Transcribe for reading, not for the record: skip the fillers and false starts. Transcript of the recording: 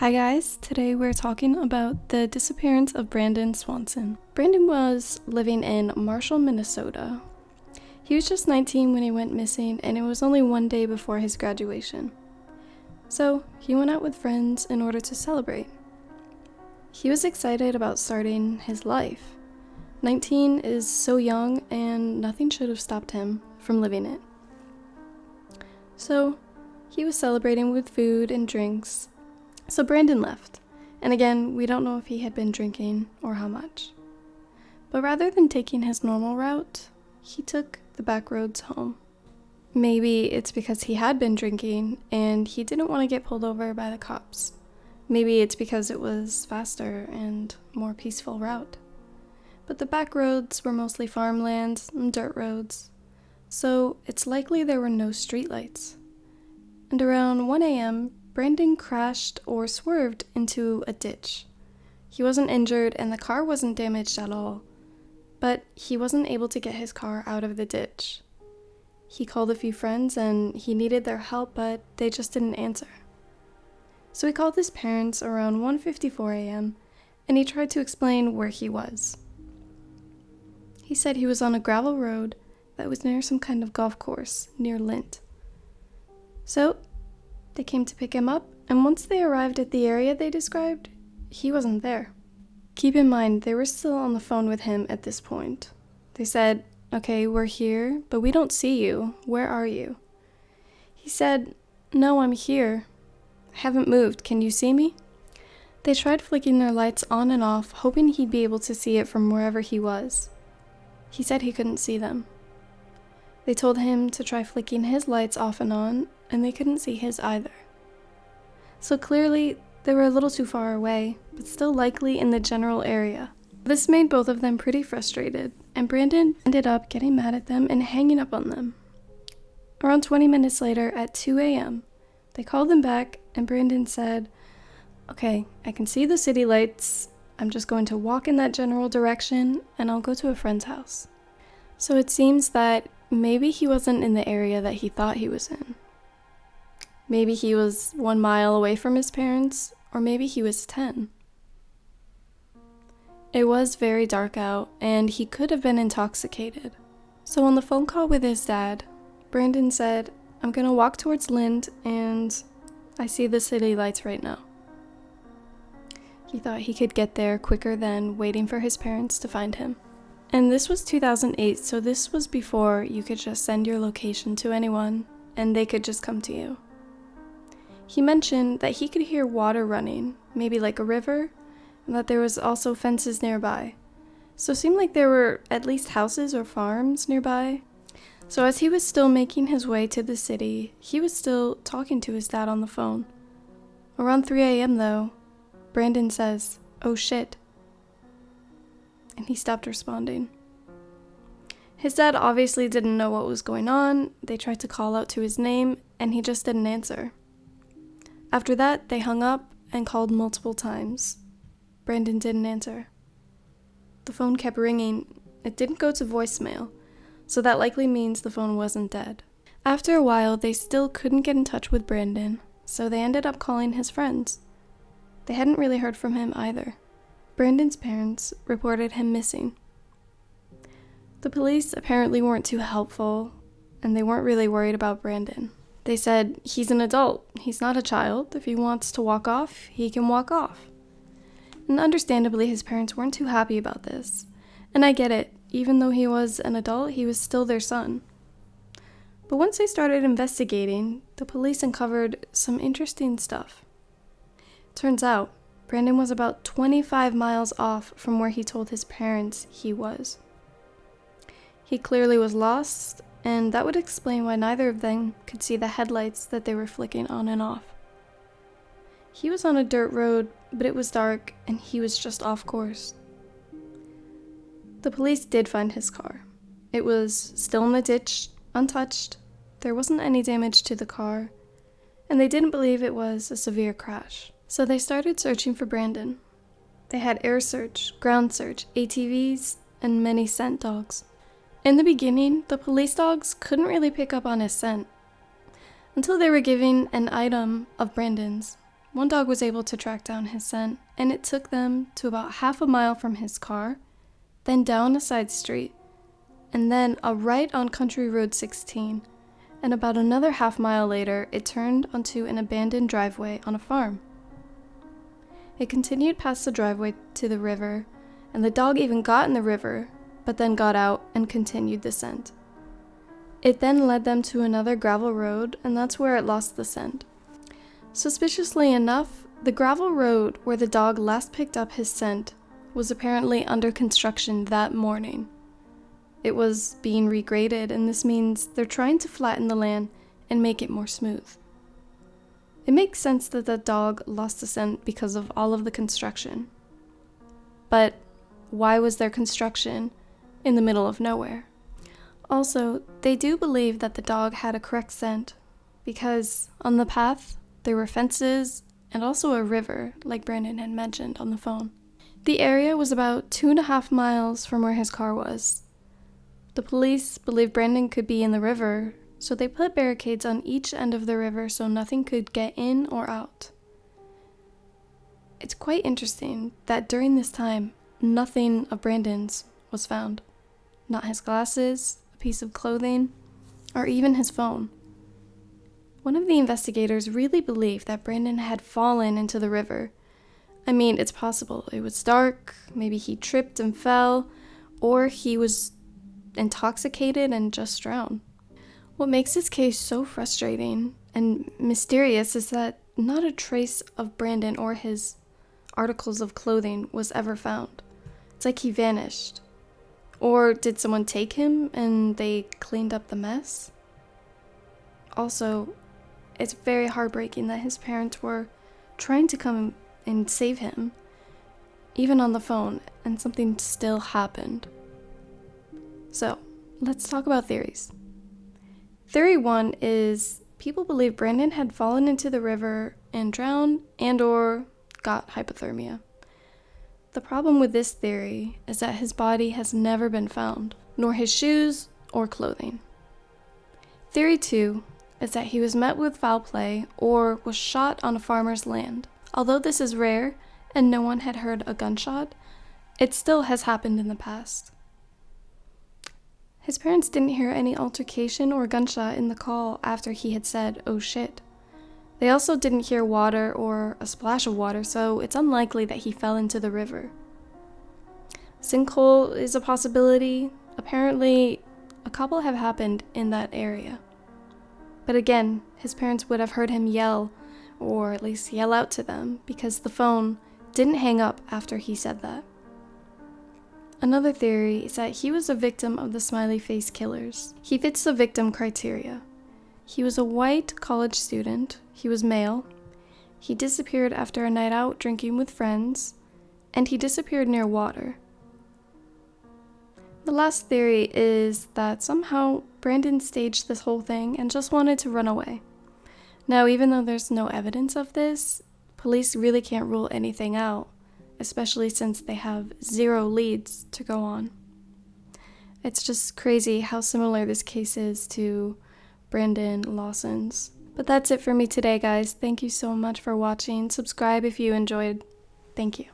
Hi guys, today we're talking about the disappearance of Brandon Swanson. Brandon was living in Marshall, Minnesota. He was just 19 when he went missing, and it was only one day before his graduation. So he went out with friends in order to celebrate. He was excited about starting his life. 19 is so young, and nothing should have stopped him from living it. So he was celebrating with food and drinks. So Brandon left, and again, we don't know if he had been drinking or how much. But rather than taking his normal route, he took the back roads home. Maybe it's because he had been drinking and he didn't want to get pulled over by the cops. Maybe it's because it was faster and more peaceful route. But the back roads were mostly farmland and dirt roads, so it's likely there were no streetlights. And around 1 a.m., Brandon crashed or swerved into a ditch. He wasn't injured and the car wasn't damaged at all, but he wasn't able to get his car out of the ditch. He called a few friends and he needed their help, but they just didn't answer. So he called his parents around 1:54 a.m. and he tried to explain where he was. He said he was on a gravel road that was near some kind of golf course near Lint. So they came to pick him up, and once they arrived at the area they described, he wasn't there. Keep in mind, they were still on the phone with him at this point. They said, "Okay, we're here, but we don't see you. Where are you?" He said, "No, I'm here. I haven't moved. Can you see me?" They tried flicking their lights on and off, hoping he'd be able to see it from wherever he was. He said he couldn't see them. They told him to try flicking his lights off and on, and they couldn't see his either. So clearly, they were a little too far away, but still likely in the general area. This made both of them pretty frustrated, and Brandon ended up getting mad at them and hanging up on them. Around 20 minutes later, at 2 a.m., they called them back, and Brandon said, "Okay, I can see the city lights. I'm just going to walk in that general direction, and I'll go to a friend's house." So it seems that maybe he wasn't in the area that he thought he was in. Maybe he was 1 mile away from his parents, or maybe he was 10. It was very dark out, and he could have been intoxicated. So on the phone call with his dad, Brandon said, "I'm gonna walk towards Lind, and I see the city lights right now." He thought he could get there quicker than waiting for his parents to find him. And this was 2008, so this was before you could just send your location to anyone, and they could just come to you. He mentioned that he could hear water running, maybe like a river, and that there was also fences nearby. So it seemed like there were at least houses or farms nearby. So as he was still making his way to the city, he was still talking to his dad on the phone. Around 3 a.m. though, Brandon says, "Oh shit," and he stopped responding. His dad obviously didn't know what was going on. They tried to call out to his name, and he just didn't answer. After that, they hung up and called multiple times. Brandon didn't answer. The phone kept ringing. It didn't go to voicemail, so that likely means the phone wasn't dead. After a while, they still couldn't get in touch with Brandon, so they ended up calling his friends. They hadn't really heard from him either. Brandon's parents reported him missing. The police apparently weren't too helpful, and they weren't really worried about Brandon. They said, "He's an adult. He's not a child. If he wants to walk off, he can walk off." And understandably, his parents weren't too happy about this. And I get it. Even though he was an adult, he was still their son. But once they started investigating, the police uncovered some interesting stuff. Turns out, Brandon was about 25 miles off from where he told his parents he was. He clearly was lost, and that would explain why neither of them could see the headlights that they were flicking on and off. He was on a dirt road, but it was dark, and he was just off course. The police did find his car. It was still in the ditch, untouched. There wasn't any damage to the car, and they didn't believe it was a severe crash. So they started searching for Brandon. They had air search, ground search, ATVs, and many scent dogs. In the beginning, the police dogs couldn't really pick up on his scent until they were given an item of Brandon's. one dog was able to track down his scent, and it took them to about half a mile from his car, then down a side street, and then a right on Country Road 16, and about another half mile later, it turned onto an abandoned driveway on a farm. It continued past the driveway to the river, and the dog even got in the river, but then got out and continued the scent. It then led them to another gravel road, and that's where it lost the scent. Suspiciously enough, the gravel road where the dog last picked up his scent was apparently under construction that morning. It was being regraded, and this means they're trying to flatten the land and make it more smooth. It makes sense that the dog lost the scent because of all of the construction. But why was there construction in the middle of nowhere? Also, they do believe that the dog had a correct scent because on the path there were fences and also a river, like Brandon had mentioned on the phone. The area was about 2.5 miles from where his car was. The police believed Brandon could be in the river, so they put barricades on each end of the river so nothing could get in or out. It's quite interesting that during this time, nothing of Brandon's was found. Not his glasses, a piece of clothing, or even his phone. One of the investigators really believed that Brandon had fallen into the river. I mean, it's possible. It was dark, maybe he tripped and fell, or he was intoxicated and just drowned. What makes this case so frustrating and mysterious is that not a trace of Brandon or his articles of clothing was ever found. It's like he vanished. Or did someone take him and they cleaned up the mess? Also, it's very heartbreaking that his parents were trying to come and save him, even on the phone, and something still happened. So, let's talk about theories. Theory 1 is people believe Brandon had fallen into the river and drowned and/or got hypothermia. The problem with this theory is that his body has never been found, nor his shoes or clothing. Theory 2 is that he was met with foul play or was shot on a farmer's land. Although this is rare and no one had heard a gunshot, it still has happened in the past. His parents didn't hear any altercation or gunshot in the call after he had said, "Oh shit." They also didn't hear water or a splash of water, so it's unlikely that he fell into the river. Sinkhole is a possibility. Apparently, a couple have happened in that area. But again, his parents would have heard him yell, or at least yell out to them, because the phone didn't hang up after he said that. Another theory is that he was a victim of the smiley face killers. He fits the victim criteria. He was a white college student, he was male, he disappeared after a night out drinking with friends, and he disappeared near water. The last theory is that somehow Brandon staged this whole thing and just wanted to run away. Now, even though there's no evidence of this, police really can't rule anything out, especially since they have 0 leads to go on. It's just crazy how similar this case is to Brandon Lawson's. But that's it for me today, guys. Thank you so much for watching. Subscribe if you enjoyed. Thank you.